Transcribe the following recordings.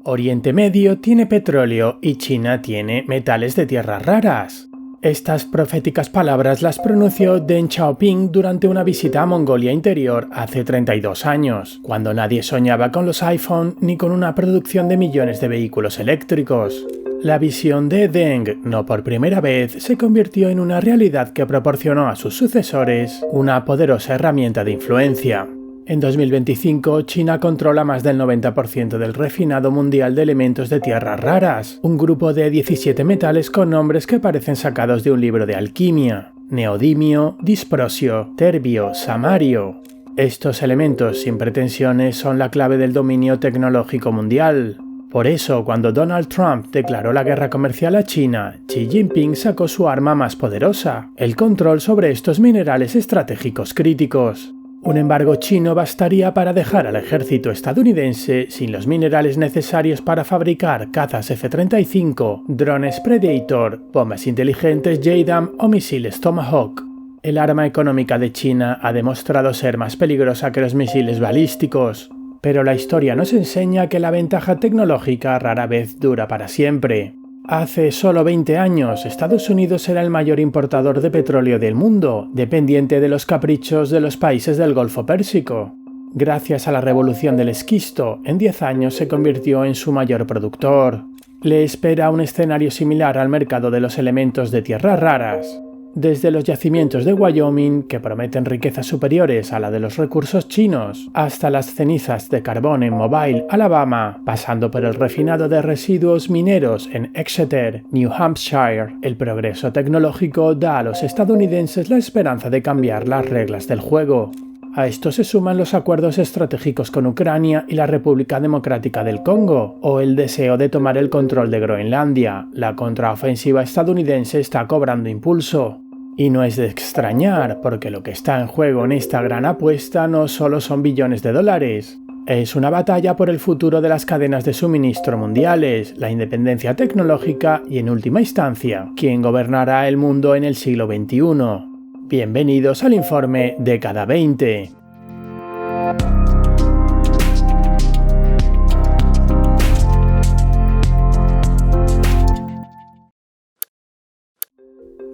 Oriente Medio tiene petróleo y China tiene metales de tierras raras. Estas proféticas palabras las pronunció Deng Xiaoping durante una visita a Mongolia Interior hace 32 años, cuando nadie soñaba con los iPhone ni con una producción de millones de vehículos eléctricos. La visión de Deng, no por primera vez, se convirtió en una realidad que proporcionó a sus sucesores una poderosa herramienta de influencia. En 2025, China controla más del 90% del refinado mundial de elementos de tierras raras, un grupo de 17 metales con nombres que parecen sacados de un libro de alquimia: neodimio, disprosio, terbio, samario. Estos elementos sin pretensiones son la clave del dominio tecnológico mundial. Por eso, cuando Donald Trump declaró la guerra comercial a China, Xi Jinping sacó su arma más poderosa: el control sobre estos minerales estratégicos críticos. Un embargo chino bastaría para dejar al ejército estadounidense sin los minerales necesarios para fabricar cazas F-35, drones Predator, bombas inteligentes JDAM o misiles Tomahawk. El arma económica de China ha demostrado ser más peligrosa que los misiles balísticos, pero la historia nos enseña que la ventaja tecnológica rara vez dura para siempre. Hace solo 20 años, Estados Unidos era el mayor importador de petróleo del mundo, dependiente de los caprichos de los países del Golfo Pérsico. Gracias a la revolución del esquisto, en 10 años se convirtió en su mayor productor. Le espera un escenario similar al mercado de los elementos de tierras raras. Desde los yacimientos de Wyoming, que prometen riquezas superiores a la de los recursos chinos, hasta las cenizas de carbón en Mobile, Alabama, pasando por el refinado de residuos mineros en Exeter, New Hampshire, el progreso tecnológico da a los estadounidenses la esperanza de cambiar las reglas del juego. A esto se suman los acuerdos estratégicos con Ucrania y la República Democrática del Congo, o el deseo de tomar el control de Groenlandia. La contraofensiva estadounidense está cobrando impulso. Y no es de extrañar, porque lo que está en juego en esta gran apuesta no solo son billones de dólares. Es una batalla por el futuro de las cadenas de suministro mundiales, la independencia tecnológica y, en última instancia, quién gobernará el mundo en el siglo XXI. Bienvenidos al informe Década 20.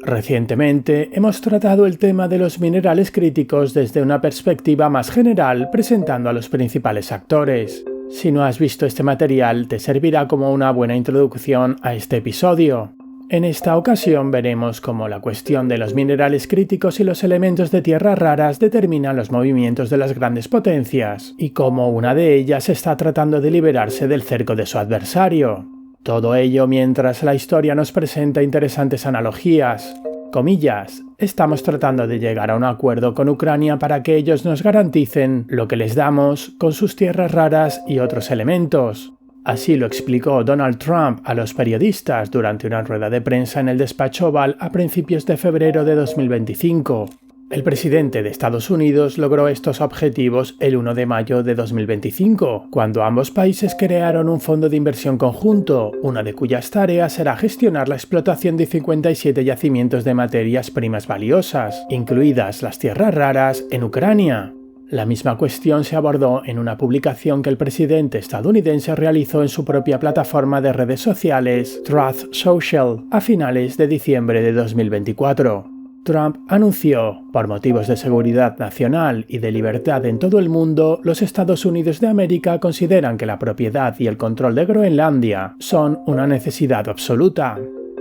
Recientemente hemos tratado el tema de los minerales críticos desde una perspectiva más general, presentando a los principales actores. Si no has visto este material, te servirá como una buena introducción a este episodio. En esta ocasión veremos cómo la cuestión de los minerales críticos y los elementos de tierras raras determinan los movimientos de las grandes potencias, y cómo una de ellas está tratando de liberarse del cerco de su adversario. Todo ello mientras la historia nos presenta interesantes analogías. Comillas, estamos tratando de llegar a un acuerdo con Ucrania para que ellos nos garanticen lo que les damos con sus tierras raras y otros elementos. Así lo explicó Donald Trump a los periodistas durante una rueda de prensa en el despacho Oval a principios de febrero de 2025. El presidente de Estados Unidos logró estos objetivos el 1 de mayo de 2025, cuando ambos países crearon un fondo de inversión conjunto, una de cuyas tareas será gestionar la explotación de 57 yacimientos de materias primas valiosas, incluidas las tierras raras, en Ucrania. La misma cuestión se abordó en una publicación que el presidente estadounidense realizó en su propia plataforma de redes sociales, Truth Social, a finales de diciembre de 2024. Trump anunció, por motivos de seguridad nacional y de libertad en todo el mundo, los Estados Unidos de América consideran que la propiedad y el control de Groenlandia son una necesidad absoluta.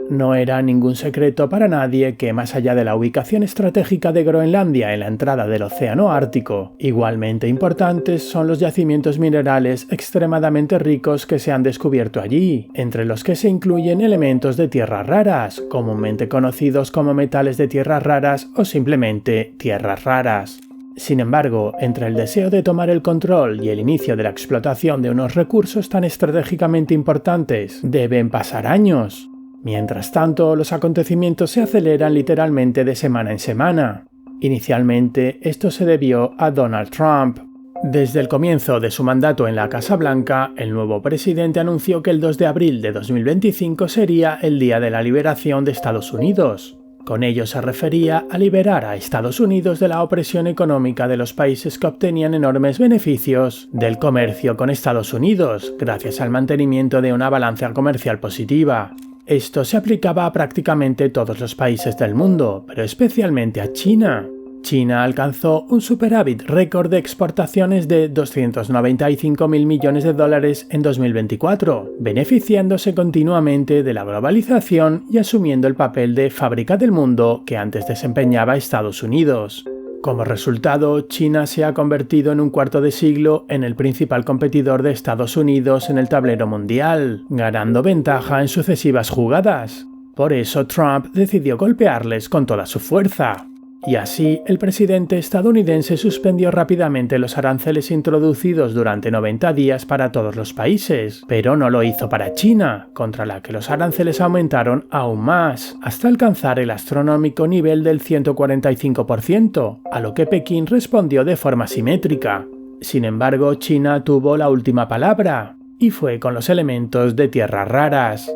No era ningún secreto para nadie que, más allá de la ubicación estratégica de Groenlandia en la entrada del Océano Ártico, igualmente importantes son los yacimientos minerales extremadamente ricos que se han descubierto allí, entre los que se incluyen elementos de tierras raras, comúnmente conocidos como metales de tierras raras o simplemente tierras raras. Sin embargo, entre el deseo de tomar el control y el inicio de la explotación de unos recursos tan estratégicamente importantes, deben pasar años. Mientras tanto, los acontecimientos se aceleran literalmente de semana en semana. Inicialmente, esto se debió a Donald Trump. Desde el comienzo de su mandato en la Casa Blanca, el nuevo presidente anunció que el 2 de abril de 2025 sería el día de la liberación de Estados Unidos. Con ello se refería a liberar a Estados Unidos de la opresión económica de los países que obtenían enormes beneficios del comercio con Estados Unidos, gracias al mantenimiento de una balanza comercial positiva. Esto se aplicaba a prácticamente todos los países del mundo, pero especialmente a China. China alcanzó un superávit récord de exportaciones de 295.000 millones de dólares en 2024, beneficiándose continuamente de la globalización y asumiendo el papel de fábrica del mundo que antes desempeñaba Estados Unidos. Como resultado, China se ha convertido en un cuarto de siglo en el principal competidor de Estados Unidos en el tablero mundial, ganando ventaja en sucesivas jugadas. Por eso Trump decidió golpearles con toda su fuerza. Y así, el presidente estadounidense suspendió rápidamente los aranceles introducidos durante 90 días para todos los países, pero no lo hizo para China, contra la que los aranceles aumentaron aún más, hasta alcanzar el astronómico nivel del 145%, a lo que Pekín respondió de forma simétrica. Sin embargo, China tuvo la última palabra, y fue con los elementos de tierras raras.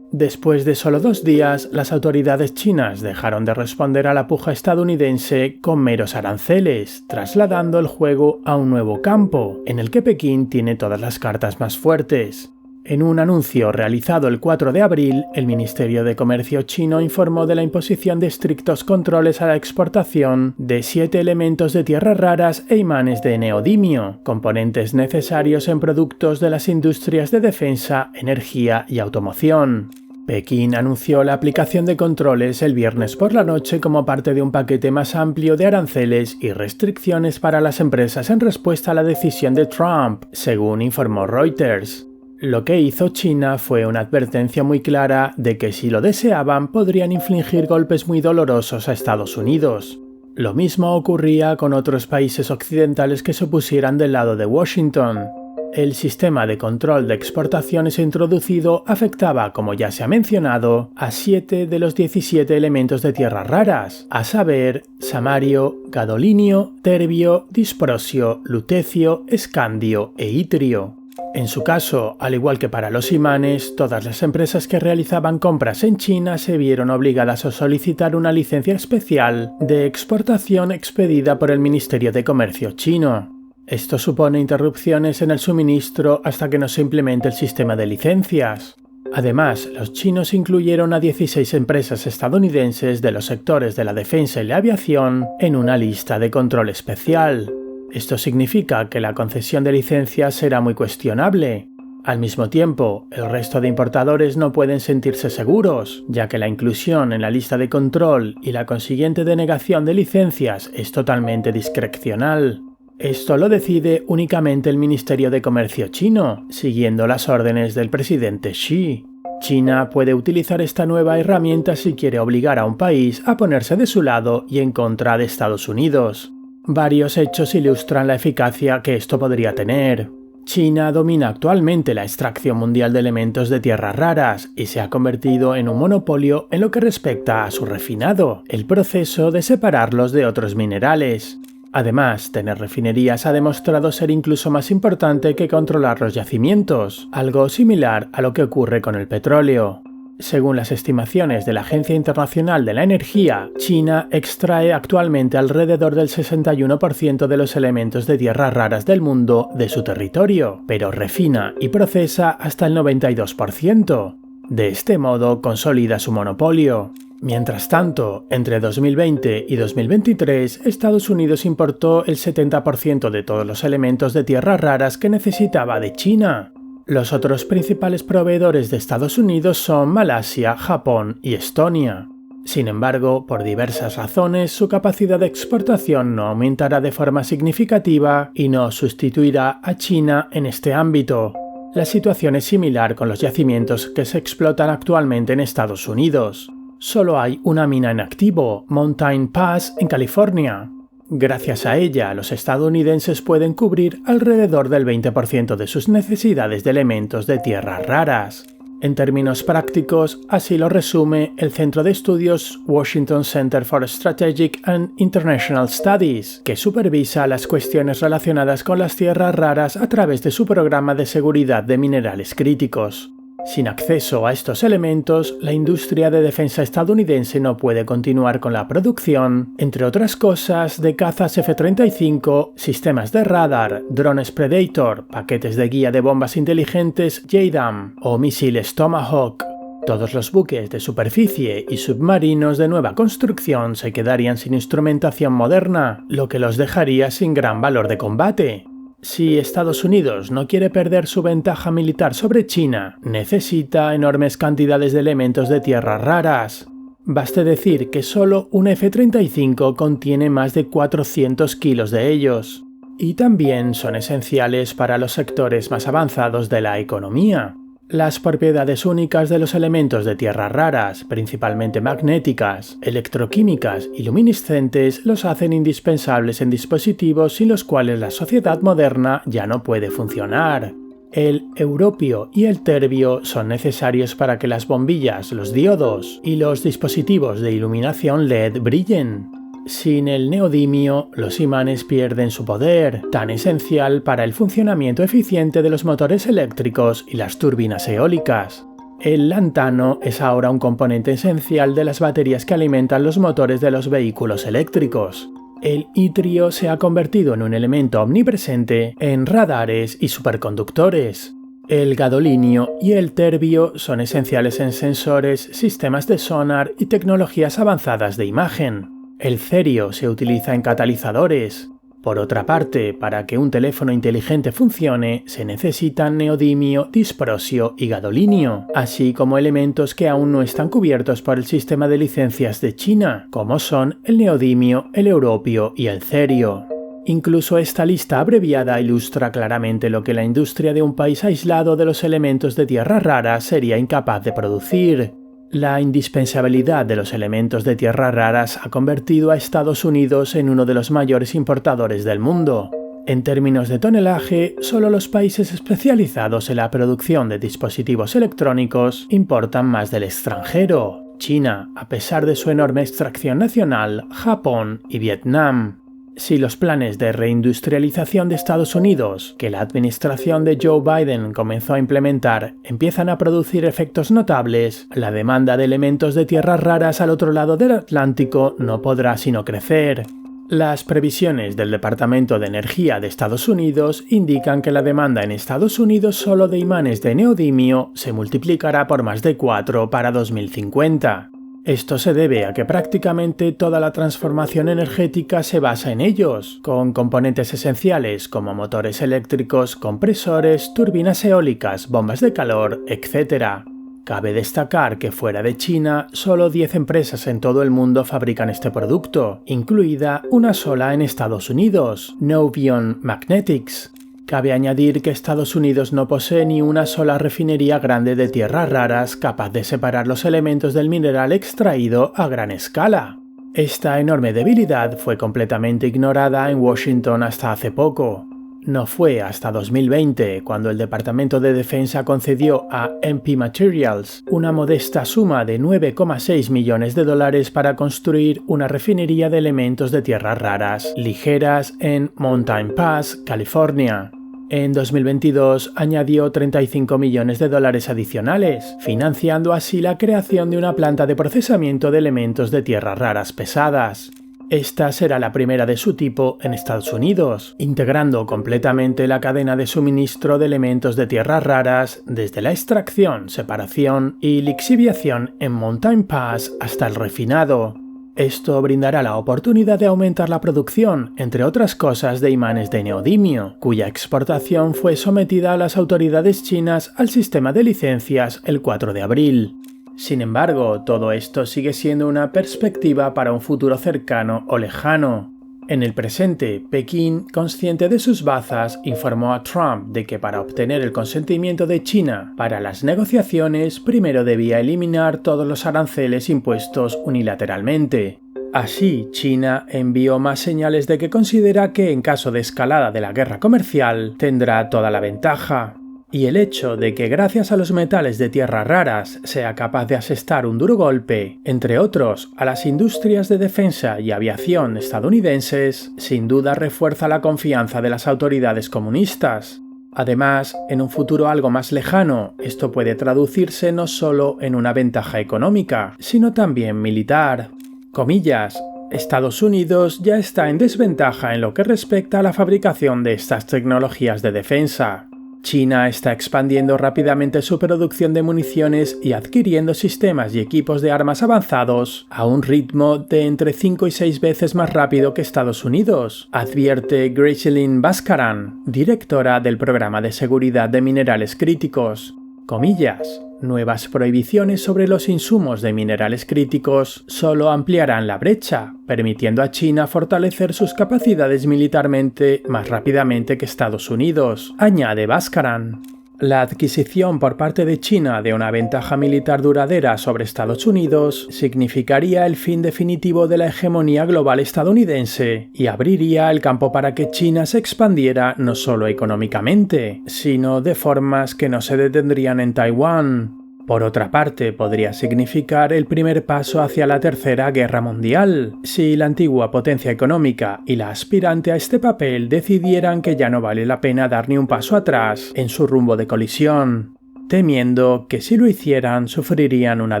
Después de solo 2 días, las autoridades chinas dejaron de responder a la puja estadounidense con meros aranceles, trasladando el juego a un nuevo campo, en el que Pekín tiene todas las cartas más fuertes. En un anuncio realizado el 4 de abril, el Ministerio de Comercio chino informó de la imposición de estrictos controles a la exportación de 7 elementos de tierras raras e imanes de neodimio, componentes necesarios en productos de las industrias de defensa, energía y automoción. Pekín anunció la aplicación de controles el viernes por la noche como parte de un paquete más amplio de aranceles y restricciones para las empresas en respuesta a la decisión de Trump, según informó Reuters. Lo que hizo China fue una advertencia muy clara de que si lo deseaban podrían infligir golpes muy dolorosos a Estados Unidos. Lo mismo ocurría con otros países occidentales que se pusieran del lado de Washington. El sistema de control de exportaciones introducido afectaba, como ya se ha mencionado, a 7 de los 17 elementos de tierras raras, a saber, samario, gadolinio, terbio, disprosio, lutecio, escandio e itrio. En su caso, al igual que para los imanes, todas las empresas que realizaban compras en China se vieron obligadas a solicitar una licencia especial de exportación expedida por el Ministerio de Comercio chino. Esto supone interrupciones en el suministro hasta que no se implemente el sistema de licencias. Además, los chinos incluyeron a 16 empresas estadounidenses de los sectores de la defensa y la aviación en una lista de control especial. Esto significa que la concesión de licencias será muy cuestionable. Al mismo tiempo, el resto de importadores no pueden sentirse seguros, ya que la inclusión en la lista de control y la consiguiente denegación de licencias es totalmente discrecional. Esto lo decide únicamente el Ministerio de Comercio chino, siguiendo las órdenes del presidente Xi. China puede utilizar esta nueva herramienta si quiere obligar a un país a ponerse de su lado y en contra de Estados Unidos. Varios hechos ilustran la eficacia que esto podría tener. China domina actualmente la extracción mundial de elementos de tierras raras y se ha convertido en un monopolio en lo que respecta a su refinado, el proceso de separarlos de otros minerales. Además, tener refinerías ha demostrado ser incluso más importante que controlar los yacimientos, algo similar a lo que ocurre con el petróleo. Según las estimaciones de la Agencia Internacional de la Energía, China extrae actualmente alrededor del 61% de los elementos de tierras raras del mundo de su territorio, pero refina y procesa hasta el 92%. De este modo, consolida su monopolio. Mientras tanto, entre 2020 y 2023, Estados Unidos importó el 70% de todos los elementos de tierras raras que necesitaba de China. Los otros principales proveedores de Estados Unidos son Malasia, Japón y Estonia. Sin embargo, por diversas razones, su capacidad de exportación no aumentará de forma significativa y no sustituirá a China en este ámbito. La situación es similar con los yacimientos que se explotan actualmente en Estados Unidos. Solo hay una mina en activo, Mountain Pass, en California. Gracias a ella, los estadounidenses pueden cubrir alrededor del 20% de sus necesidades de elementos de tierras raras. En términos prácticos, así lo resume el Centro de Estudios Washington Center for Strategic and International Studies, que supervisa las cuestiones relacionadas con las tierras raras a través de su programa de seguridad de minerales críticos. Sin acceso a estos elementos, la industria de defensa estadounidense no puede continuar con la producción, entre otras cosas, de cazas F-35, sistemas de radar, drones Predator, paquetes de guía de bombas inteligentes JDAM o misiles Tomahawk. Todos los buques de superficie y submarinos de nueva construcción se quedarían sin instrumentación moderna, lo que los dejaría sin gran valor de combate. Si Estados Unidos no quiere perder su ventaja militar sobre China, necesita enormes cantidades de elementos de tierras raras. Baste decir que solo un F-35 contiene más de 400 kilos de ellos. Y también son esenciales para los sectores más avanzados de la economía. Las propiedades únicas de los elementos de tierras raras, principalmente magnéticas, electroquímicas y luminiscentes, los hacen indispensables en dispositivos sin los cuales la sociedad moderna ya no puede funcionar. El europio y el terbio son necesarios para que las bombillas, los diodos y los dispositivos de iluminación LED brillen. Sin el neodimio, los imanes pierden su poder, tan esencial para el funcionamiento eficiente de los motores eléctricos y las turbinas eólicas. El lantano es ahora un componente esencial de las baterías que alimentan los motores de los vehículos eléctricos. El itrio se ha convertido en un elemento omnipresente en radares y superconductores. El gadolinio y el terbio son esenciales en sensores, sistemas de sonar y tecnologías avanzadas de imagen. El cerio se utiliza en catalizadores. Por otra parte, para que un teléfono inteligente funcione, se necesitan neodimio, disprosio y gadolinio, así como elementos que aún no están cubiertos por el sistema de licencias de China, como son el neodimio, el europio y el cerio. Incluso esta lista abreviada ilustra claramente lo que la industria de un país aislado de los elementos de tierras raras sería incapaz de producir. La indispensabilidad de los elementos de tierras raras ha convertido a Estados Unidos en uno de los mayores importadores del mundo. En términos de tonelaje, solo los países especializados en la producción de dispositivos electrónicos importan más del extranjero: China, a pesar de su enorme extracción nacional, Japón y Vietnam. Si los planes de reindustrialización de Estados Unidos, que la administración de Joe Biden comenzó a implementar, empiezan a producir efectos notables, la demanda de elementos de tierras raras al otro lado del Atlántico no podrá sino crecer. Las previsiones del Departamento de Energía de Estados Unidos indican que la demanda en Estados Unidos solo de imanes de neodimio se multiplicará por más de 4 para 2050. Esto se debe a que prácticamente toda la transformación energética se basa en ellos, con componentes esenciales como motores eléctricos, compresores, turbinas eólicas, bombas de calor, etc. Cabe destacar que fuera de China, solo 10 empresas en todo el mundo fabrican este producto, incluida una sola en Estados Unidos, Novion Magnetics. Cabe añadir que Estados Unidos no posee ni una sola refinería grande de tierras raras capaz de separar los elementos del mineral extraído a gran escala. Esta enorme debilidad fue completamente ignorada en Washington hasta hace poco. No fue hasta 2020 cuando el Departamento de Defensa concedió a MP Materials una modesta suma de $9,6 millones para construir una refinería de elementos de tierras raras ligeras en Mountain Pass, California. En 2022 añadió $35 millones adicionales, financiando así la creación de una planta de procesamiento de elementos de tierras raras pesadas. Esta será la primera de su tipo en Estados Unidos, integrando completamente la cadena de suministro de elementos de tierras raras desde la extracción, separación y lixiviación en Mountain Pass hasta el refinado. Esto brindará la oportunidad de aumentar la producción, entre otras cosas, de imanes de neodimio, cuya exportación fue sometida a las autoridades chinas al sistema de licencias el 4 de abril. Sin embargo, todo esto sigue siendo una perspectiva para un futuro cercano o lejano. En el presente, Pekín, consciente de sus bazas, informó a Trump de que para obtener el consentimiento de China para las negociaciones, primero debía eliminar todos los aranceles impuestos unilateralmente. Así, China envió más señales de que considera que, en caso de escalada de la guerra comercial, tendrá toda la ventaja. Y el hecho de que gracias a los metales de tierras raras sea capaz de asestar un duro golpe, entre otros, a las industrias de defensa y aviación estadounidenses, sin duda refuerza la confianza de las autoridades comunistas. Además, en un futuro algo más lejano, esto puede traducirse no solo en una ventaja económica, sino también militar. Comillas, Estados Unidos ya está en desventaja en lo que respecta a la fabricación de estas tecnologías de defensa. China está expandiendo rápidamente su producción de municiones y adquiriendo sistemas y equipos de armas avanzados a un ritmo de entre 5 y 6 veces más rápido que Estados Unidos, advierte Gracelyn Bhaskaran, directora del Programa de Seguridad de Minerales Críticos. Comillas, nuevas prohibiciones sobre los insumos de minerales críticos solo ampliarán la brecha, permitiendo a China fortalecer sus capacidades militarmente más rápidamente que Estados Unidos, añade Bhaskaran. La adquisición por parte de China de una ventaja militar duradera sobre Estados Unidos significaría el fin definitivo de la hegemonía global estadounidense y abriría el campo para que China se expandiera no solo económicamente, sino de formas que no se detendrían en Taiwán. Por otra parte, podría significar el primer paso hacia la Tercera Guerra Mundial, si la antigua potencia económica y la aspirante a este papel decidieran que ya no vale la pena dar ni un paso atrás en su rumbo de colisión, temiendo que si lo hicieran sufrirían una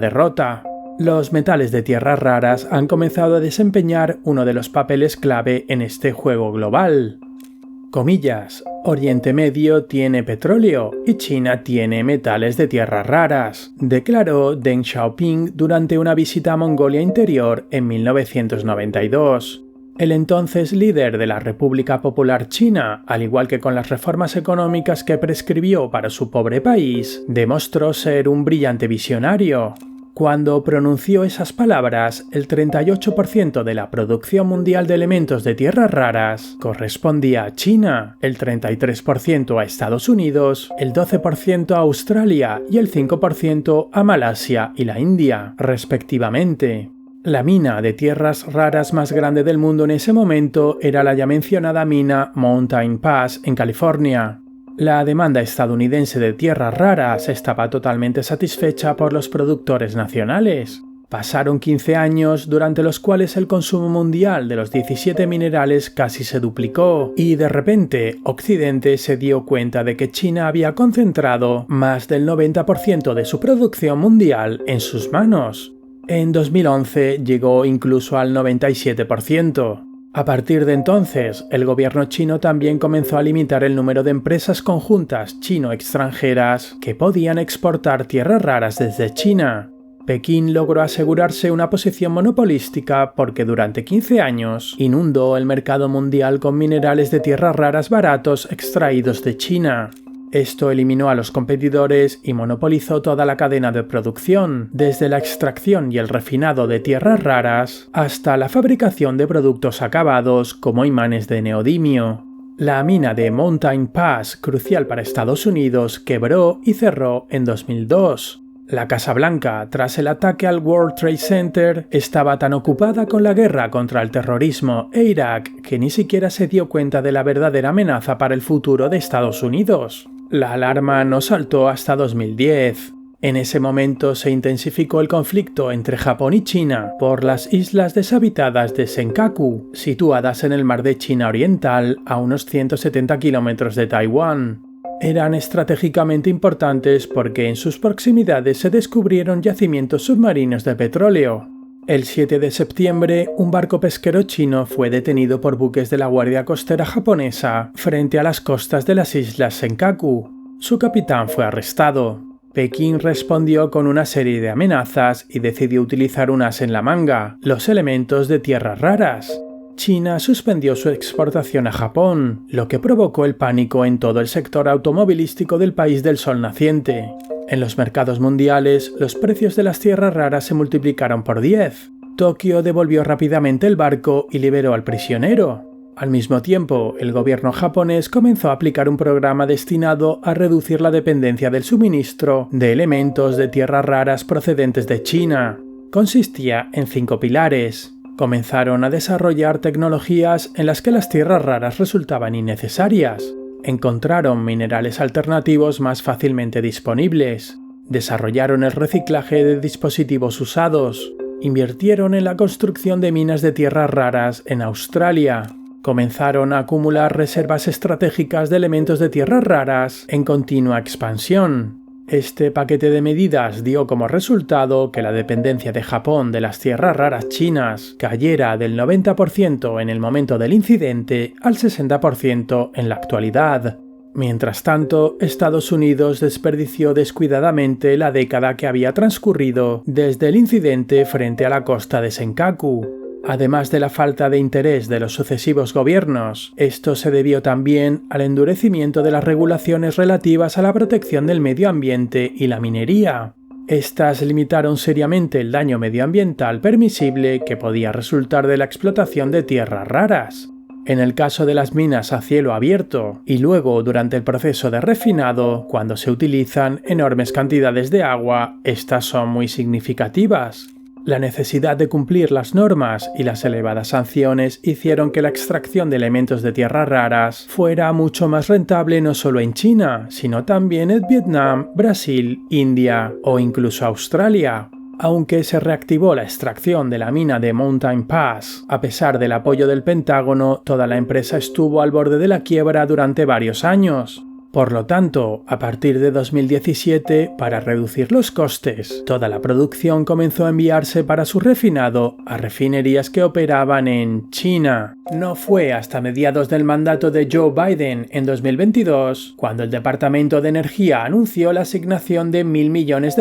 derrota. Los metales de tierras raras han comenzado a desempeñar uno de los papeles clave en este juego global. Comillas, Oriente Medio tiene petróleo y China tiene metales de tierras raras, declaró Deng Xiaoping durante una visita a Mongolia Interior en 1992. El entonces líder de la República Popular China, al igual que con las reformas económicas que prescribió para su pobre país, demostró ser un brillante visionario. Cuando pronunció esas palabras, el 38% de la producción mundial de elementos de tierras raras correspondía a China, el 33% a Estados Unidos, el 12% a Australia y el 5% a Malasia y la India, respectivamente. La mina de tierras raras más grande del mundo en ese momento era la ya mencionada mina Mountain Pass en California. La demanda estadounidense de tierras raras estaba totalmente satisfecha por los productores nacionales. Pasaron 15 años durante los cuales el consumo mundial de los 17 minerales casi se duplicó y de repente Occidente se dio cuenta de que China había concentrado más del 90% de su producción mundial en sus manos. En 2011 llegó incluso al 97%. A partir de entonces, el gobierno chino también comenzó a limitar el número de empresas conjuntas chino-extranjeras que podían exportar tierras raras desde China. Pekín logró asegurarse una posición monopolística porque durante 15 años inundó el mercado mundial con minerales de tierras raras baratos extraídos de China. Esto eliminó a los competidores y monopolizó toda la cadena de producción, desde la extracción y el refinado de tierras raras hasta la fabricación de productos acabados como imanes de neodimio. La mina de Mountain Pass, crucial para Estados Unidos, quebró y cerró en 2002. La Casa Blanca, tras el ataque al World Trade Center, estaba tan ocupada con la guerra contra el terrorismo e Irak que ni siquiera se dio cuenta de la verdadera amenaza para el futuro de Estados Unidos. La alarma no saltó hasta 2010. En ese momento se intensificó el conflicto entre Japón y China por las islas deshabitadas de Senkaku, situadas en el mar de China Oriental a unos 170 kilómetros de Taiwán. Eran estratégicamente importantes porque en sus proximidades se descubrieron yacimientos submarinos de petróleo. El 7 de septiembre, un barco pesquero chino fue detenido por buques de la Guardia Costera japonesa frente a las costas de las islas Senkaku. Su capitán fue arrestado. Pekín respondió con una serie de amenazas y decidió utilizar un as en la manga, los elementos de tierras raras. China suspendió su exportación a Japón, lo que provocó el pánico en todo el sector automovilístico del país del sol naciente. En los mercados mundiales, los precios de las tierras raras se multiplicaron por 10. Tokio devolvió rápidamente el barco y liberó al prisionero. Al mismo tiempo, el gobierno japonés comenzó a aplicar un programa destinado a reducir la dependencia del suministro de elementos de tierras raras procedentes de China. Consistía en 5 pilares. Comenzaron a desarrollar tecnologías en las que las tierras raras resultaban innecesarias. Encontraron minerales alternativos más fácilmente disponibles. Desarrollaron el reciclaje de dispositivos usados. Invirtieron en la construcción de minas de tierras raras en Australia. comenzaron a acumular reservas estratégicas de elementos de tierras raras en continua expansión. Este paquete de medidas dio como resultado que la dependencia de Japón de las tierras raras chinas cayera del 90% en el momento del incidente al 60% en la actualidad. Mientras tanto, Estados Unidos desperdició descuidadamente la década que había transcurrido desde el incidente frente a la costa de Senkaku. Además de la falta de interés de los sucesivos gobiernos, esto se debió también al endurecimiento de las regulaciones relativas a la protección del medio ambiente y la minería. Estas limitaron seriamente el daño medioambiental permisible que podía resultar de la explotación de tierras raras. En el caso de las minas a cielo abierto y luego durante el proceso de refinado, cuando se utilizan enormes cantidades de agua, estas son muy significativas. La necesidad de cumplir las normas y las elevadas sanciones hicieron que la extracción de elementos de tierras raras fuera mucho más rentable no solo en China, sino también en Vietnam, Brasil, India o incluso Australia. Aunque se reactivó la extracción de la mina de Mountain Pass, a pesar del apoyo del Pentágono, toda la empresa estuvo al borde de la quiebra durante varios años. Por lo tanto, a partir de 2017, para reducir los costes, toda la producción comenzó a enviarse para su refinado a refinerías que operaban en China. No fue hasta mediados del mandato de Joe Biden en 2022 cuando el Departamento de Energía anunció la asignación de $1.000 millones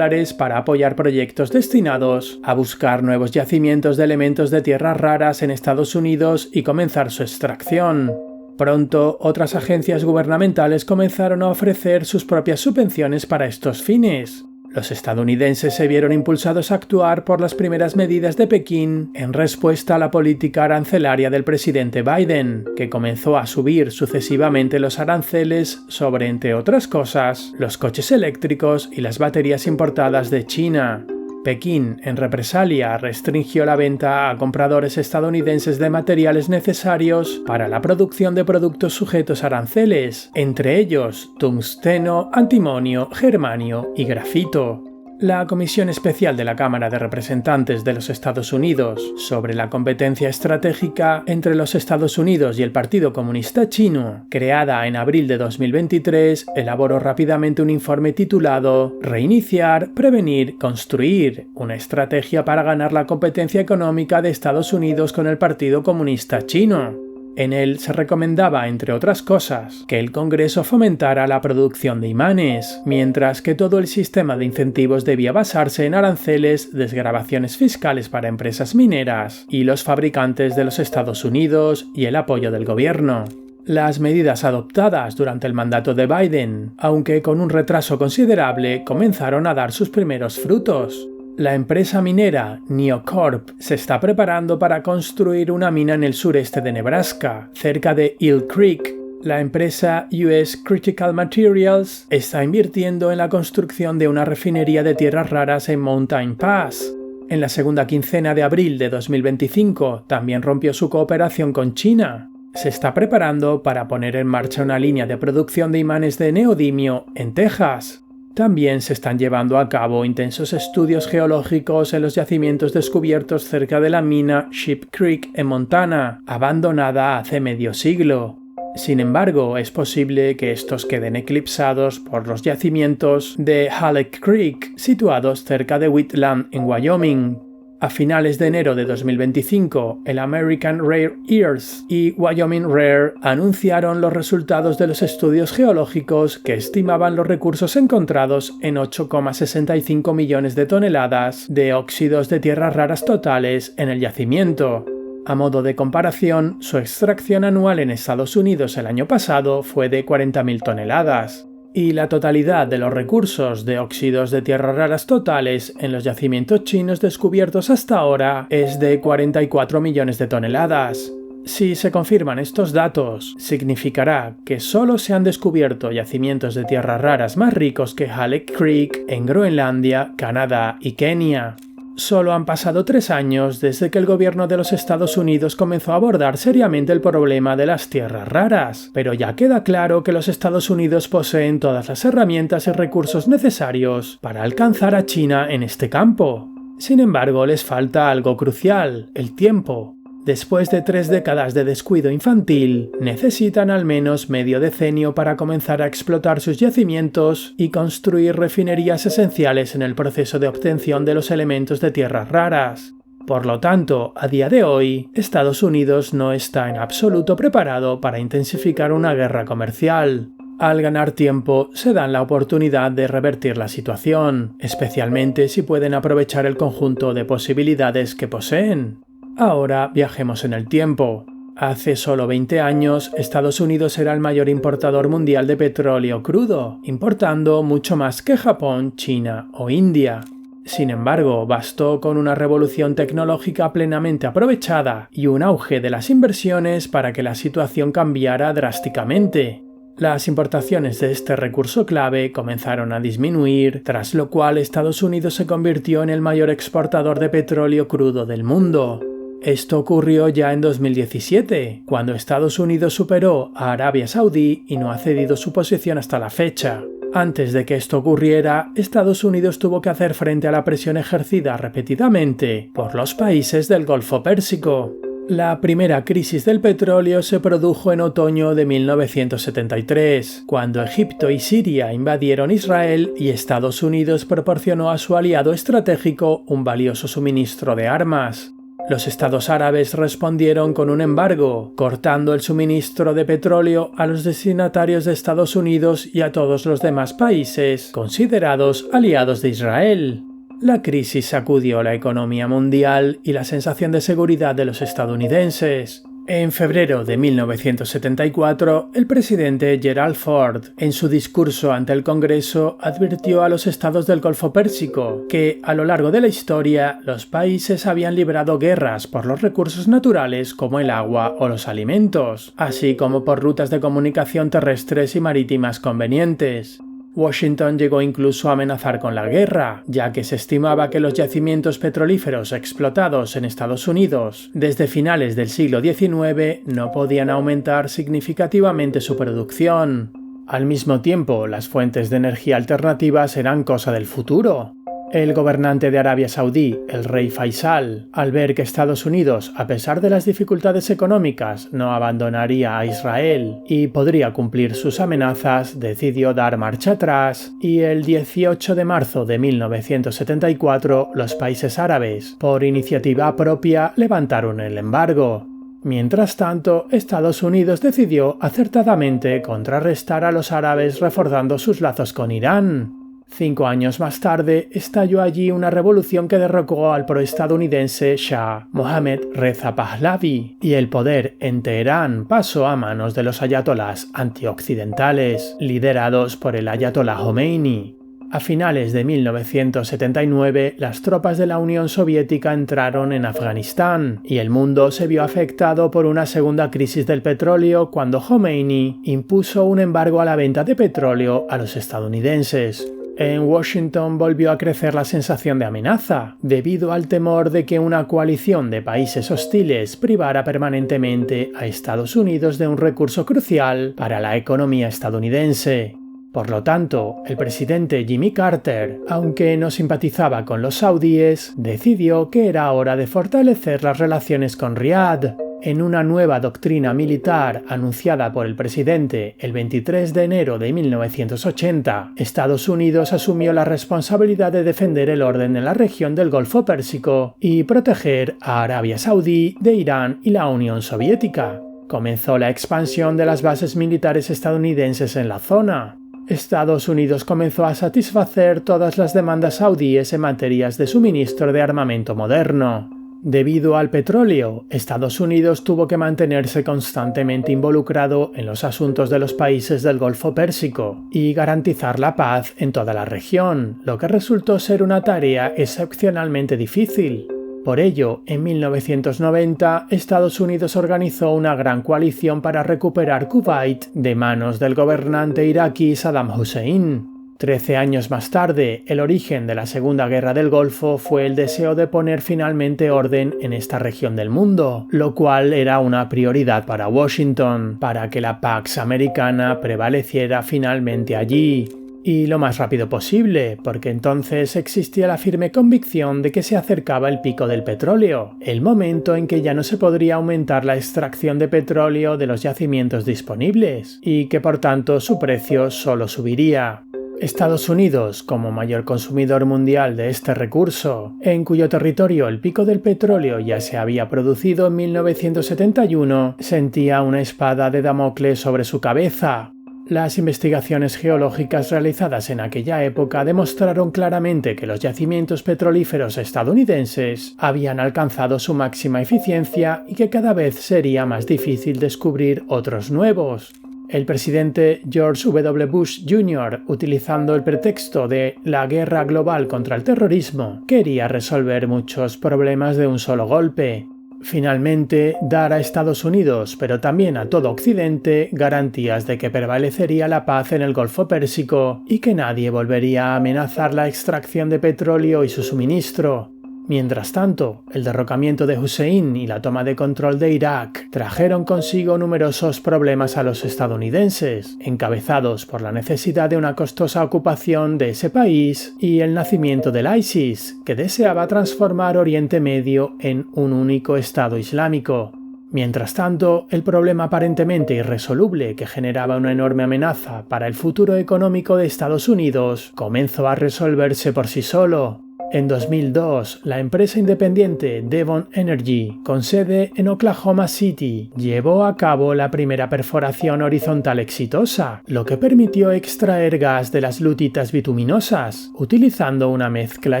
para apoyar proyectos destinados a buscar nuevos yacimientos de elementos de tierras raras en Estados Unidos y comenzar su extracción. Pronto, otras agencias gubernamentales comenzaron a ofrecer sus propias subvenciones para estos fines. Los estadounidenses se vieron impulsados a actuar por las primeras medidas de Pekín en respuesta a la política arancelaria del presidente Biden, que comenzó a subir sucesivamente los aranceles sobre, entre otras cosas, los coches eléctricos y las baterías importadas de China. Pekín, en represalia, restringió la venta a compradores estadounidenses de materiales necesarios para la producción de productos sujetos a aranceles, entre ellos tungsteno, antimonio, germanio y grafito. La Comisión Especial de la Cámara de Representantes de los Estados Unidos sobre la competencia estratégica entre los Estados Unidos y el Partido Comunista Chino, creada en abril de 2023, elaboró rápidamente un informe titulado «Reiniciar, prevenir, construir. Una estrategia para ganar la competencia económica de Estados Unidos con el Partido Comunista Chino». En él se recomendaba, entre otras cosas, que el Congreso fomentara la producción de imanes, mientras que todo el sistema de incentivos debía basarse en aranceles, desgravaciones fiscales para empresas mineras y los fabricantes de los Estados Unidos y el apoyo del gobierno. Las medidas adoptadas durante el mandato de Biden, aunque con un retraso considerable, comenzaron a dar sus primeros frutos. La empresa minera Neocorp se está preparando para construir una mina en el sureste de Nebraska, cerca de Eel Creek. La empresa US Critical Materials está invirtiendo en la construcción de una refinería de tierras raras en Mountain Pass. En la segunda quincena de abril de 2025 también rompió su cooperación con China. Se está preparando para poner en marcha una línea de producción de imanes de neodimio en Texas. También se están llevando a cabo intensos estudios geológicos en los yacimientos descubiertos cerca de la mina Sheep Creek en Montana, abandonada hace medio siglo. Sin embargo, es posible que estos queden eclipsados por los yacimientos de Halleck Creek, situados cerca de Wheatland en Wyoming. A finales de enero de 2025, el American Rare Earths y Wyoming Rare anunciaron los resultados de los estudios geológicos que estimaban los recursos encontrados en 8,65 millones de toneladas de óxidos de tierras raras totales en el yacimiento. A modo de comparación, su extracción anual en Estados Unidos el año pasado fue de 40.000 toneladas. Y la totalidad de los recursos de óxidos de tierras raras totales en los yacimientos chinos descubiertos hasta ahora es de 44 millones de toneladas. Si se confirman estos datos, significará que solo se han descubierto yacimientos de tierras raras más ricos que Halleck Creek en Groenlandia, Canadá y Kenia. Solo han pasado 3 años desde que el gobierno de los Estados Unidos comenzó a abordar seriamente el problema de las tierras raras, pero ya queda claro que los Estados Unidos poseen todas las herramientas y recursos necesarios para alcanzar a China en este campo. Sin embargo, les falta algo crucial: el tiempo. Después de 3 décadas de descuido infantil, necesitan al menos medio decenio para comenzar a explotar sus yacimientos y construir refinerías esenciales en el proceso de obtención de los elementos de tierras raras. Por lo tanto, a día de hoy, Estados Unidos no está en absoluto preparado para intensificar una guerra comercial. Al ganar tiempo, se dan la oportunidad de revertir la situación, especialmente si pueden aprovechar el conjunto de posibilidades que poseen. Ahora viajemos en el tiempo. Hace solo 20 años, Estados Unidos era el mayor importador mundial de petróleo crudo, importando mucho más que Japón, China o India. Sin embargo, bastó con una revolución tecnológica plenamente aprovechada y un auge de las inversiones para que la situación cambiara drásticamente. Las importaciones de este recurso clave comenzaron a disminuir, tras lo cual Estados Unidos se convirtió en el mayor exportador de petróleo crudo del mundo. Esto ocurrió ya en 2017, cuando Estados Unidos superó a Arabia Saudí y no ha cedido su posición hasta la fecha. Antes de que esto ocurriera, Estados Unidos tuvo que hacer frente a la presión ejercida repetidamente por los países del Golfo Pérsico. La primera crisis del petróleo se produjo en otoño de 1973, cuando Egipto y Siria invadieron Israel y Estados Unidos proporcionó a su aliado estratégico un valioso suministro de armas. Los estados árabes respondieron con un embargo, cortando el suministro de petróleo a los destinatarios de Estados Unidos y a todos los demás países considerados aliados de Israel. La crisis sacudió la economía mundial y la sensación de seguridad de los estadounidenses. En febrero de 1974, el presidente Gerald Ford, en su discurso ante el Congreso, advirtió a los estados del Golfo Pérsico que, a lo largo de la historia, los países habían librado guerras por los recursos naturales como el agua o los alimentos, así como por rutas de comunicación terrestres y marítimas convenientes. Washington llegó incluso a amenazar con la guerra, ya que se estimaba que los yacimientos petrolíferos explotados en Estados Unidos desde finales del siglo XIX no podían aumentar significativamente su producción. Al mismo tiempo, las fuentes de energía alternativas eran cosa del futuro. El gobernante de Arabia Saudí, el rey Faisal, al ver que Estados Unidos, a pesar de las dificultades económicas, no abandonaría a Israel y podría cumplir sus amenazas, decidió dar marcha atrás y el 18 de marzo de 1974 los países árabes, por iniciativa propia, levantaron el embargo. Mientras tanto, Estados Unidos decidió acertadamente contrarrestar a los árabes reforzando sus lazos con Irán. 5 años más tarde, estalló allí una revolución que derrocó al proestadounidense Shah Mohammad Reza Pahlavi, y el poder en Teherán pasó a manos de los ayatolás antioccidentales, liderados por el ayatolá Jomeini. A finales de 1979, las tropas de la Unión Soviética entraron en Afganistán, y el mundo se vio afectado por una segunda crisis del petróleo cuando Jomeini impuso un embargo a la venta de petróleo a los estadounidenses. En Washington volvió a crecer la sensación de amenaza, debido al temor de que una coalición de países hostiles privara permanentemente a Estados Unidos de un recurso crucial para la economía estadounidense. Por lo tanto, el presidente Jimmy Carter, aunque no simpatizaba con los saudíes, decidió que era hora de fortalecer las relaciones con Riad. En una nueva doctrina militar anunciada por el presidente el 23 de enero de 1980, Estados Unidos asumió la responsabilidad de defender el orden en la región del Golfo Pérsico y proteger a Arabia Saudí de Irán y la Unión Soviética. Comenzó la expansión de las bases militares estadounidenses en la zona. Estados Unidos comenzó a satisfacer todas las demandas saudíes en materias de suministro de armamento moderno. Debido al petróleo, Estados Unidos tuvo que mantenerse constantemente involucrado en los asuntos de los países del Golfo Pérsico y garantizar la paz en toda la región, lo que resultó ser una tarea excepcionalmente difícil. Por ello, en 1990, Estados Unidos organizó una gran coalición para recuperar Kuwait de manos del gobernante iraquí Saddam Hussein. 13 años más tarde, el origen de la Segunda Guerra del Golfo fue el deseo de poner finalmente orden en esta región del mundo, lo cual era una prioridad para Washington, para que la Pax Americana prevaleciera finalmente allí. Y lo más rápido posible, porque entonces existía la firme convicción de que se acercaba el pico del petróleo, el momento en que ya no se podría aumentar la extracción de petróleo de los yacimientos disponibles, y que por tanto su precio solo subiría. Estados Unidos, como mayor consumidor mundial de este recurso, en cuyo territorio el pico del petróleo ya se había producido en 1971, sentía una espada de Damocles sobre su cabeza. Las investigaciones geológicas realizadas en aquella época demostraron claramente que los yacimientos petrolíferos estadounidenses habían alcanzado su máxima eficiencia y que cada vez sería más difícil descubrir otros nuevos. El presidente George W. Bush Jr., utilizando el pretexto de la guerra global contra el terrorismo, quería resolver muchos problemas de un solo golpe. Finalmente, dar a Estados Unidos, pero también a todo Occidente, garantías de que prevalecería la paz en el Golfo Pérsico y que nadie volvería a amenazar la extracción de petróleo y su suministro. Mientras tanto, el derrocamiento de Hussein y la toma de control de Irak trajeron consigo numerosos problemas a los estadounidenses, encabezados por la necesidad de una costosa ocupación de ese país y el nacimiento del ISIS, que deseaba transformar Oriente Medio en un único Estado islámico. Mientras tanto, el problema aparentemente irresoluble que generaba una enorme amenaza para el futuro económico de Estados Unidos comenzó a resolverse por sí solo. En 2002, la empresa independiente Devon Energy, con sede en Oklahoma City, llevó a cabo la primera perforación horizontal exitosa, lo que permitió extraer gas de las lutitas bituminosas, utilizando una mezcla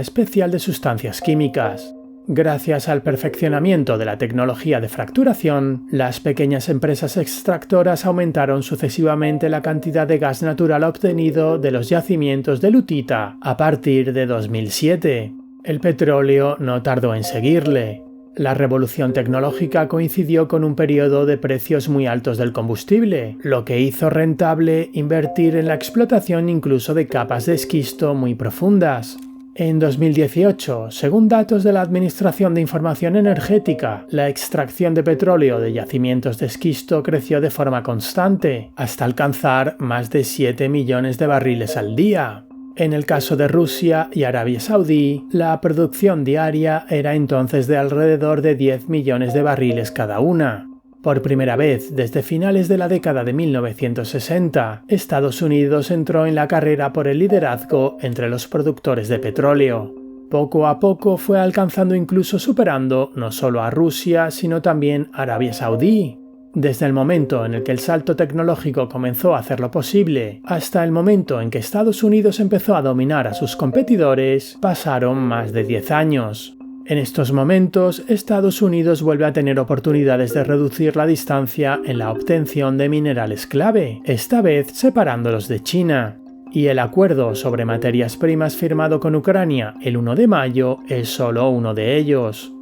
especial de sustancias químicas. Gracias al perfeccionamiento de la tecnología de fracturación, las pequeñas empresas extractoras aumentaron sucesivamente la cantidad de gas natural obtenido de los yacimientos de lutita a partir de 2007. El petróleo no tardó en seguirle. La revolución tecnológica coincidió con un periodo de precios muy altos del combustible, lo que hizo rentable invertir en la explotación incluso de capas de esquisto muy profundas. En 2018, según datos de la Administración de Información Energética, la extracción de petróleo de yacimientos de esquisto creció de forma constante, hasta alcanzar más de 7 millones de barriles al día. En el caso de Rusia y Arabia Saudí, la producción diaria era entonces de alrededor de 10 millones de barriles cada una. Por primera vez desde finales de la década de 1960, Estados Unidos entró en la carrera por el liderazgo entre los productores de petróleo. Poco a poco fue alcanzando, incluso superando no solo a Rusia, sino también a Arabia Saudí. Desde el momento en el que el salto tecnológico comenzó a hacerlo posible, hasta el momento en que Estados Unidos empezó a dominar a sus competidores, pasaron más de 10 años. En estos momentos, Estados Unidos vuelve a tener oportunidades de reducir la distancia en la obtención de minerales clave, esta vez separándolos de China. Y el acuerdo sobre materias primas firmado con Ucrania el 1 de mayo es solo uno de ellos.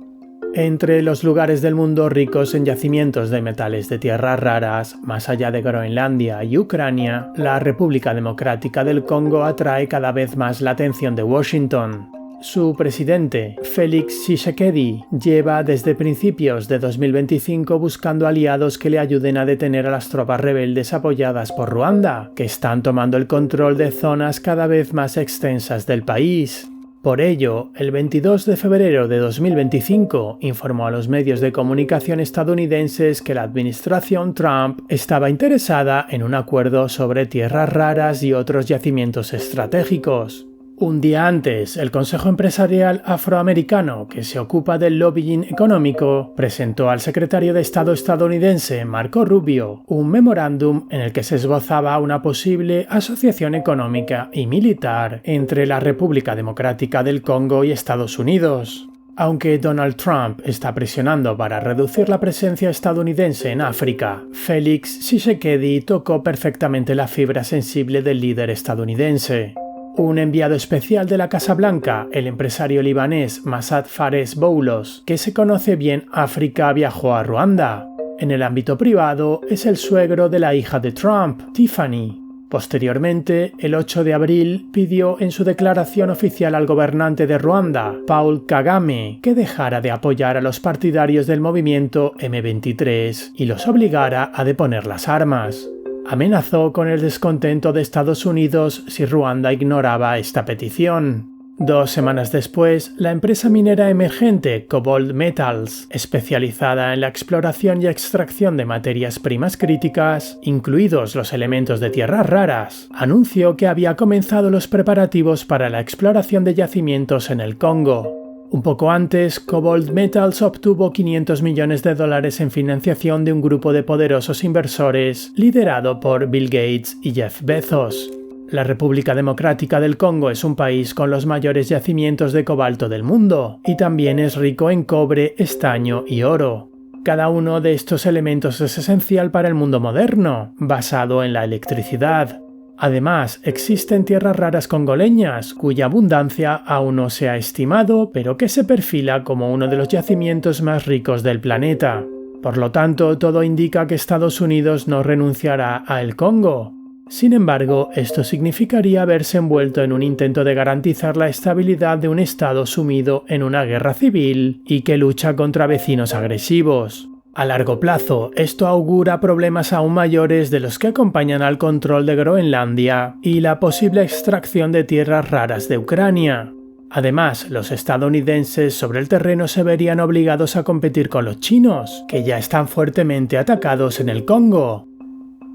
Entre los lugares del mundo ricos en yacimientos de metales de tierras raras, más allá de Groenlandia y Ucrania, la República Democrática del Congo atrae cada vez más la atención de Washington. Su presidente, Félix Tshisekedi, lleva desde principios de 2025 buscando aliados que le ayuden a detener a las tropas rebeldes apoyadas por Ruanda, que están tomando el control de zonas cada vez más extensas del país. Por ello, el 22 de febrero de 2025 informó a los medios de comunicación estadounidenses que la administración Trump estaba interesada en un acuerdo sobre tierras raras y otros yacimientos estratégicos. Un día antes, el Consejo Empresarial Afroamericano, que se ocupa del lobbying económico, presentó al secretario de Estado estadounidense Marco Rubio un memorándum en el que se esbozaba una posible asociación económica y militar entre la República Democrática del Congo y Estados Unidos. Aunque Donald Trump está presionando para reducir la presencia estadounidense en África, Félix Tshisekedi tocó perfectamente la fibra sensible del líder estadounidense. Un enviado especial de la Casa Blanca, el empresario libanés Massad Fares Boulos, que se conoce bien África, viajó a Ruanda. En el ámbito privado, es el suegro de la hija de Trump, Tiffany. Posteriormente, el 8 de abril, pidió en su declaración oficial al gobernante de Ruanda, Paul Kagame, que dejara de apoyar a los partidarios del movimiento M23 y los obligara a deponer las armas. Amenazó con el descontento de Estados Unidos si Ruanda ignoraba esta petición. 2 semanas después, la empresa minera emergente Cobalt Metals, especializada en la exploración y extracción de materias primas críticas, incluidos los elementos de tierras raras, anunció que había comenzado los preparativos para la exploración de yacimientos en el Congo. Un poco antes, Cobalt Metals obtuvo $500 millones en financiación de un grupo de poderosos inversores liderado por Bill Gates y Jeff Bezos. La República Democrática del Congo es un país con los mayores yacimientos de cobalto del mundo y también es rico en cobre, estaño y oro. Cada uno de estos elementos es esencial para el mundo moderno, basado en la electricidad. Además, existen tierras raras congoleñas, cuya abundancia aún no se ha estimado, pero que se perfila como uno de los yacimientos más ricos del planeta. Por lo tanto, todo indica que Estados Unidos no renunciará a el Congo. Sin embargo, esto significaría verse envuelto en un intento de garantizar la estabilidad de un Estado sumido en una guerra civil y que lucha contra vecinos agresivos. A largo plazo, esto augura problemas aún mayores de los que acompañan al control de Groenlandia y la posible extracción de tierras raras de Ucrania. Además, los estadounidenses sobre el terreno se verían obligados a competir con los chinos, que ya están fuertemente atacados en el Congo.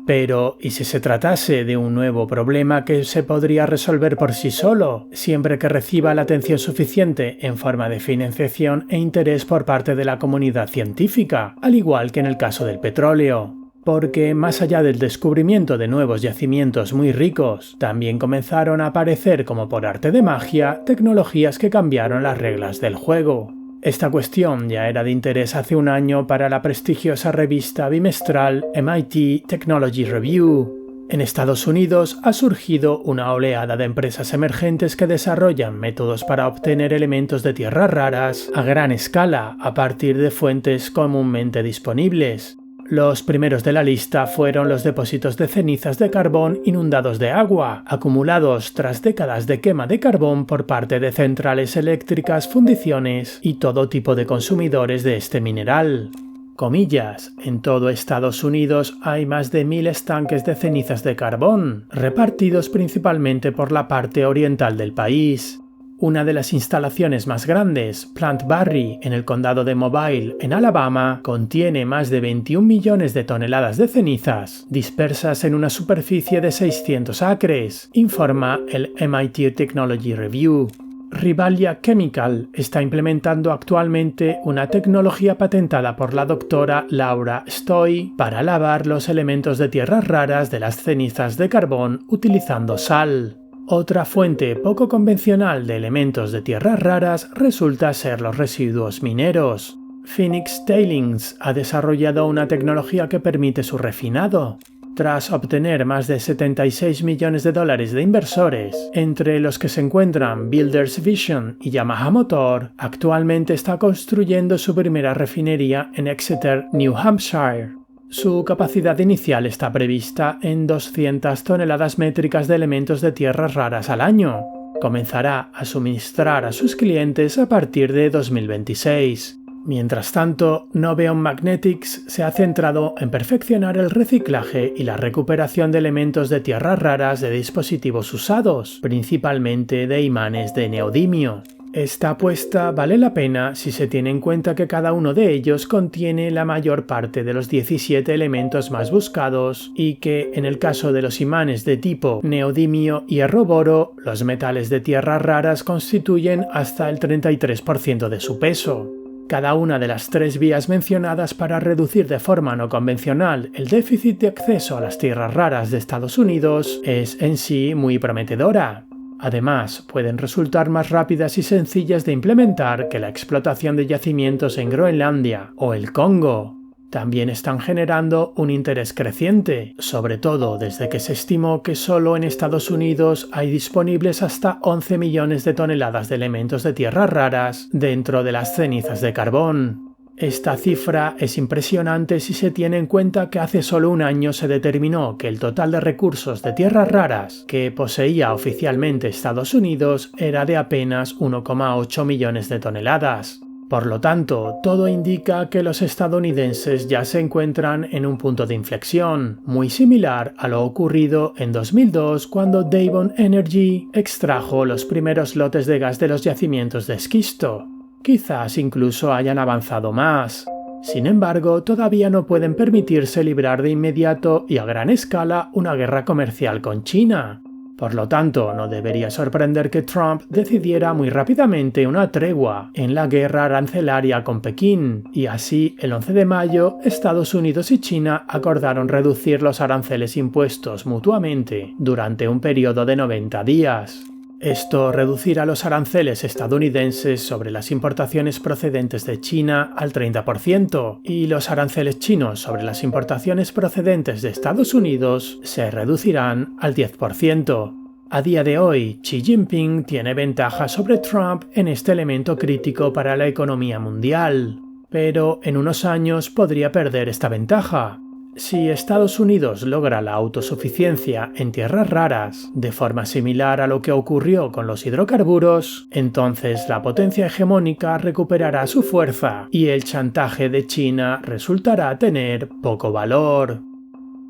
Pero, ¿y si se tratase de un nuevo problema que se podría resolver por sí solo, siempre que reciba la atención suficiente en forma de financiación e interés por parte de la comunidad científica, al igual que en el caso del petróleo? Porque, más allá del descubrimiento de nuevos yacimientos muy ricos, también comenzaron a aparecer como por arte de magia tecnologías que cambiaron las reglas del juego. Esta cuestión ya era de interés hace un año para la prestigiosa revista bimestral MIT Technology Review. En Estados Unidos ha surgido una oleada de empresas emergentes que desarrollan métodos para obtener elementos de tierras raras a gran escala a partir de fuentes comúnmente disponibles. Los primeros de la lista fueron los depósitos de cenizas de carbón inundados de agua, acumulados tras décadas de quema de carbón por parte de centrales eléctricas, fundiciones y todo tipo de consumidores de este mineral. Comillas, en todo Estados Unidos hay más de 1000 estanques de cenizas de carbón, repartidos principalmente por la parte oriental del país. Una de las instalaciones más grandes, Plant Barry, en el condado de Mobile, en Alabama, contiene más de 21 millones de toneladas de cenizas, dispersas en una superficie de 600 acres, informa el MIT Technology Review. Rivalia Chemical está implementando actualmente una tecnología patentada por la doctora Laura Stoy para lavar los elementos de tierras raras de las cenizas de carbón utilizando sal. Otra fuente poco convencional de elementos de tierras raras resulta ser los residuos mineros. Phoenix Tailings ha desarrollado una tecnología que permite su refinado. Tras obtener más de $76 millones de inversores, entre los que se encuentran Builders Vision y Yamaha Motor, actualmente está construyendo su primera refinería en Exeter, New Hampshire. Su capacidad inicial está prevista en 200 toneladas métricas de elementos de tierras raras al año. Comenzará a suministrar a sus clientes a partir de 2026. Mientras tanto, Noveon Magnetics se ha centrado en perfeccionar el reciclaje y la recuperación de elementos de tierras raras de dispositivos usados, principalmente de imanes de neodimio. Esta apuesta vale la pena si se tiene en cuenta que cada uno de ellos contiene la mayor parte de los 17 elementos más buscados y que, en el caso de los imanes de tipo neodimio y hierro-boro, los metales de tierras raras constituyen hasta el 33% de su peso. Cada una de las 3 vías mencionadas para reducir de forma no convencional el déficit de acceso a las tierras raras de Estados Unidos es en sí muy prometedora. Además, pueden resultar más rápidas y sencillas de implementar que la explotación de yacimientos en Groenlandia o el Congo. También están generando un interés creciente, sobre todo desde que se estimó que solo en Estados Unidos hay disponibles hasta 11 millones de toneladas de elementos de tierras raras dentro de las cenizas de carbón. Esta cifra es impresionante si se tiene en cuenta que hace solo un año se determinó que el total de recursos de tierras raras que poseía oficialmente Estados Unidos era de apenas 1,8 millones de toneladas. Por lo tanto, todo indica que los estadounidenses ya se encuentran en un punto de inflexión, muy similar a lo ocurrido en 2002 cuando Devon Energy extrajo los primeros lotes de gas de los yacimientos de esquisto. Quizás incluso hayan avanzado más. Sin embargo, todavía no pueden permitirse librar de inmediato y a gran escala una guerra comercial con China. Por lo tanto, no debería sorprender que Trump decidiera muy rápidamente una tregua en la guerra arancelaria con Pekín, y así, el 11 de mayo, Estados Unidos y China acordaron reducir los aranceles impuestos mutuamente durante un periodo de 90 días. Esto reducirá los aranceles estadounidenses sobre las importaciones procedentes de China al 30% y los aranceles chinos sobre las importaciones procedentes de Estados Unidos se reducirán al 10%. A día de hoy, Xi Jinping tiene ventaja sobre Trump en este elemento crítico para la economía mundial, pero en unos años podría perder esta ventaja. Si Estados Unidos logra la autosuficiencia en tierras raras, de forma similar a lo que ocurrió con los hidrocarburos, entonces la potencia hegemónica recuperará su fuerza y el chantaje de China resultará tener poco valor.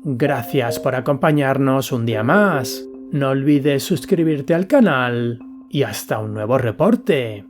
Gracias por acompañarnos un día más. No olvides suscribirte al canal y hasta un nuevo reporte.